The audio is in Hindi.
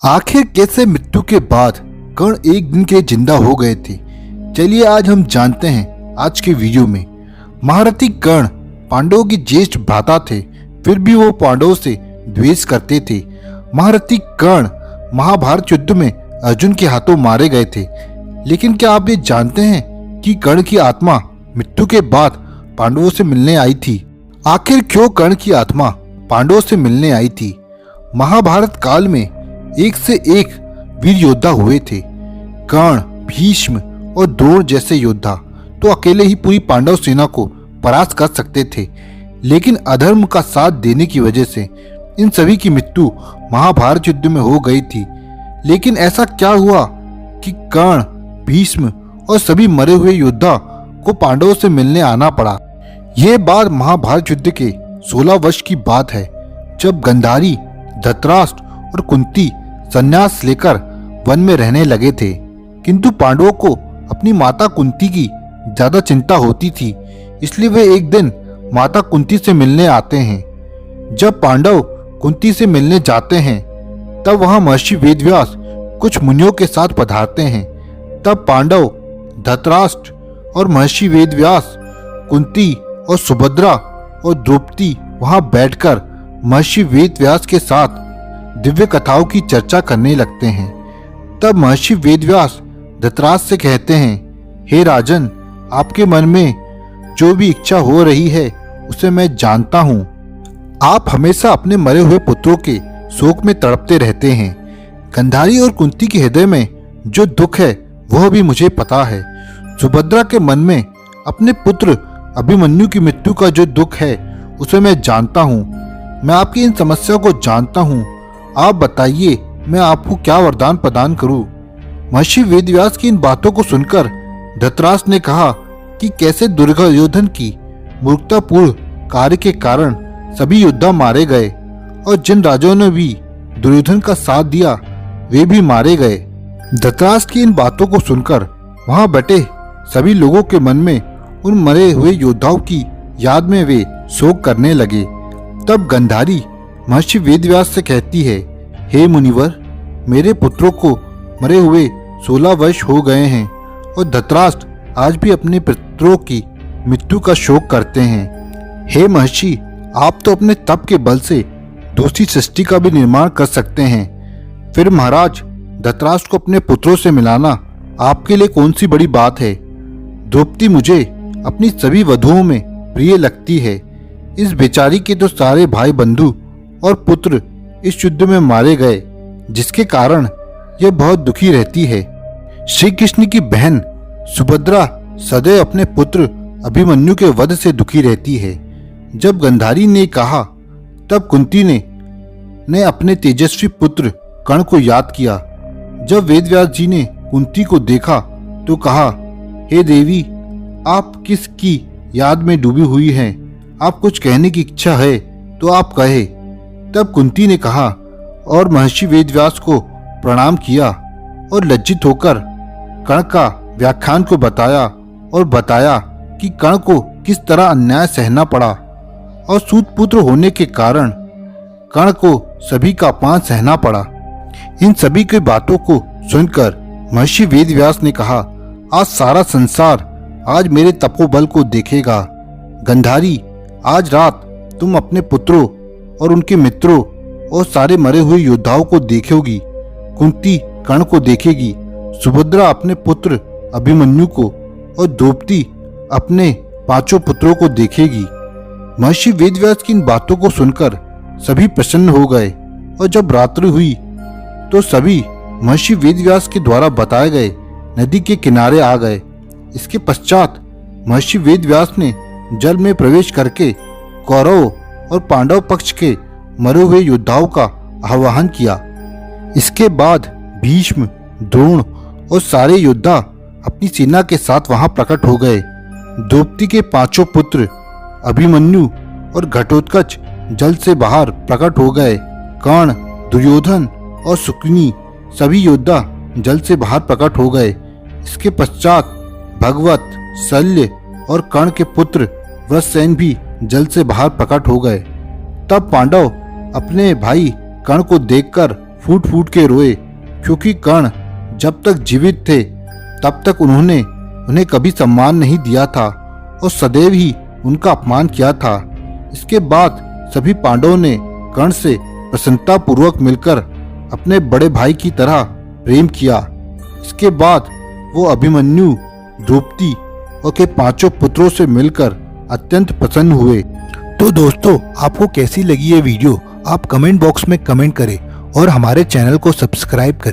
आखिर कैसे मृत्यु के बाद कर्ण एक दिन के जिंदा हो गए थे। चलिए आज हम जानते हैं आज के वीडियो में। महारथी कर्ण पांडवों के ज्येष्ठ भ्राता थे, फिर भी वो पांडवों से द्वेष करते थे। महारथी कर्ण महाभारत युद्ध में अर्जुन के हाथों मारे गए थे। लेकिन क्या आप ये जानते हैं कि कर्ण की आत्मा मृत्यु के बाद पांडवों से मिलने आई थी? आखिर क्यों कर्ण की आत्मा पांडवों से मिलने आई थी? महाभारत काल में एक से एक वीर योद्धा हुए थे। कर्ण, भीष्म और द्रोण जैसे योद्धा तो अकेले ही पूरी पांडव सेना को परास्त कर सकते थे, लेकिन अधर्म का साथ देने की वजह से इन सभी की मृत्यु महाभारत युद्ध में हो गई थी। लेकिन ऐसा क्या हुआ कि कर्ण, भीष्म और सभी मरे हुए योद्धा को पांडवों से मिलने आना पड़ा? यह बात महाभारत युद्ध के 16 वर्ष की बात है, जब गांधारी, धृतराष्ट्र और कुंती संन्यास लेकर वन में रहने लगे थे। किंतु पांडवों को अपनी माता कुंती की ज्यादा चिंता होती थी, इसलिए वे एक दिन माता कुंती से मिलने आते हैं। जब पांडव कुंती से मिलने जाते हैं तब वहां महर्षि वेदव्यास कुछ मुनियों के साथ पधारते हैं। तब पांडव, धृतराष्ट्र और महर्षि वेदव्यास, कुंती और सुभद्रा और द्रौपदी वहां बैठकर महर्षि वेदव्यास के साथ दिव्य कथाओं की चर्चा करने लगते हैं। तब महर्षि वेदव्यास धृतराष्ट्र से कहते हैं, हे राजन, आपके मन में जो भी इच्छा हो रही है उसे मैं जानता हूँ। आप हमेशा अपने मरे हुए पुत्रों के शोक में तड़पते रहते हैं। गांधारी और कुंती के हृदय में जो दुख है वह भी मुझे पता है। सुभद्रा के मन में अपने पुत्र अभिमन्यु की मृत्यु का जो दुख है उसे मैं जानता हूँ। मैं आपकी इन समस्याओं को जानता हूँ। आप बताइए, मैं आपको क्या वरदान प्रदान करूं? महर्षि वेदव्यास की इन बातों को सुनकर धृतराष्ट्र ने कहा कि कैसे दुर्योधन की मूर्खतापूर्ण कार्य के कारण सभी योद्धा मारे गए और जिन राजाओं ने भी दुर्योधन का साथ दिया वे भी मारे गए। धृतराष्ट्र की इन बातों को सुनकर वहां बैठे सभी लोगों के मन में उन मरे हुए योद्धाओं की याद में वे शोक करने लगे। तब गांधारी महर्षि वेदव्यास से कहती है, हे मुनिवर, मेरे पुत्रों को मरे हुए 16 वर्ष हो गए हैं और धृतराष्ट्र आज भी अपने पुत्रों की मृत्यु का शोक करते हैं। हे महर्षि, आप तो अपने तप के बल से दूसरी सृष्टि का भी निर्माण कर सकते हैं। फिर महाराज, धृतराष्ट्र को अपने पुत्रों से मिलाना आपके लिए कौन सी बड़ी बात है? द्रौपदी मुझे अपनी सभी वधुओं में प्रिय लगती है। इस बेचारी के तो सारे भाई बंधु और पुत्र इस युद्ध में मारे गए, जिसके कारण यह बहुत दुखी रहती है। श्री कृष्ण की बहन सुभद्रा सदैव अपने पुत्र अभिमन्यु के वध से दुखी रहती है। जब गांधारी ने कहा तब कुंती ने अपने तेजस्वी पुत्र कर्ण को याद किया। जब वेदव्यास जी ने कुंती को देखा तो कहा, हे देवी, आप किसकी याद में डूबी हुई हैं? आप कुछ कहने की इच्छा है तो आप कहे। तब कुंती ने कहा और महर्षि वेदव्यास को प्रणाम किया और लज्जित होकर कर्ण का व्याख्यान को बताया और बताया कि कर्ण को किस तरह अन्याय सहना पड़ा और सूत पुत्र होने के कारण कर्ण को सभी का अपमान सहना पड़ा। इन सभी की बातों को सुनकर महर्षि वेदव्यास ने कहा, आज सारा संसार आज मेरे तपोबल को देखेगा। गांधारी, आज रात तुम अपने पुत्रों और उनके मित्रों और सारे मरे हुए योद्धाओं को देखोगी। कुंती कर्ण को देखेगी, सुभद्रा अपने पुत्र अभिमन्यु को और द्रौपदी अपने 5 पुत्रों को देखेगी। महर्षि वेदव्यास की इन बातों को सुनकर सभी प्रसन्न हो गए और जब रात्रि हुई तो सभी महर्षि वेदव्यास के द्वारा बताए गए नदी के किनारे आ गए। इसके पश्चात महर्षि वेदव्यास ने जल में प्रवेश करके कौरवों और पांडव पक्ष के मरे हुए योद्धाओं का आह्वान किया। इसके बाद भीष्म, द्रोण और सारे योद्धा अपनी सेना के साथ वहां प्रकट हो गए। द्रौपदी के 5 पुत्र अभिमन्यु और घटोत्कच जल से बाहर प्रकट हो गए। कर्ण, दुर्योधन और शुक्नी सभी योद्धा जल से बाहर प्रकट हो गए। इसके पश्चात भगवत, शल्य और कर्ण के पुत्र वृषसेन भी जल से बाहर प्रकट हो गए। तब पांडव अपने भाई कर्ण को देखकर फूट फूट के रोए, क्योंकि कर्ण जब तक जीवित थे तब तक उन्होंने उन्हें कभी सम्मान नहीं दिया था और सदैव ही उनका अपमान किया था। इसके बाद सभी पांडवों ने कर्ण से प्रसन्नता पूर्वक मिलकर अपने बड़े भाई की तरह प्रेम किया। इसके बाद वो अभिमन्यु, द्रौपदी और के 5 पुत्रों से मिलकर अत्यंत प्रसन्न हुए। तो दोस्तों, आपको कैसी लगी ये वीडियो आप कमेंट बॉक्स में कमेंट करें और हमारे चैनल को सब्सक्राइब करें।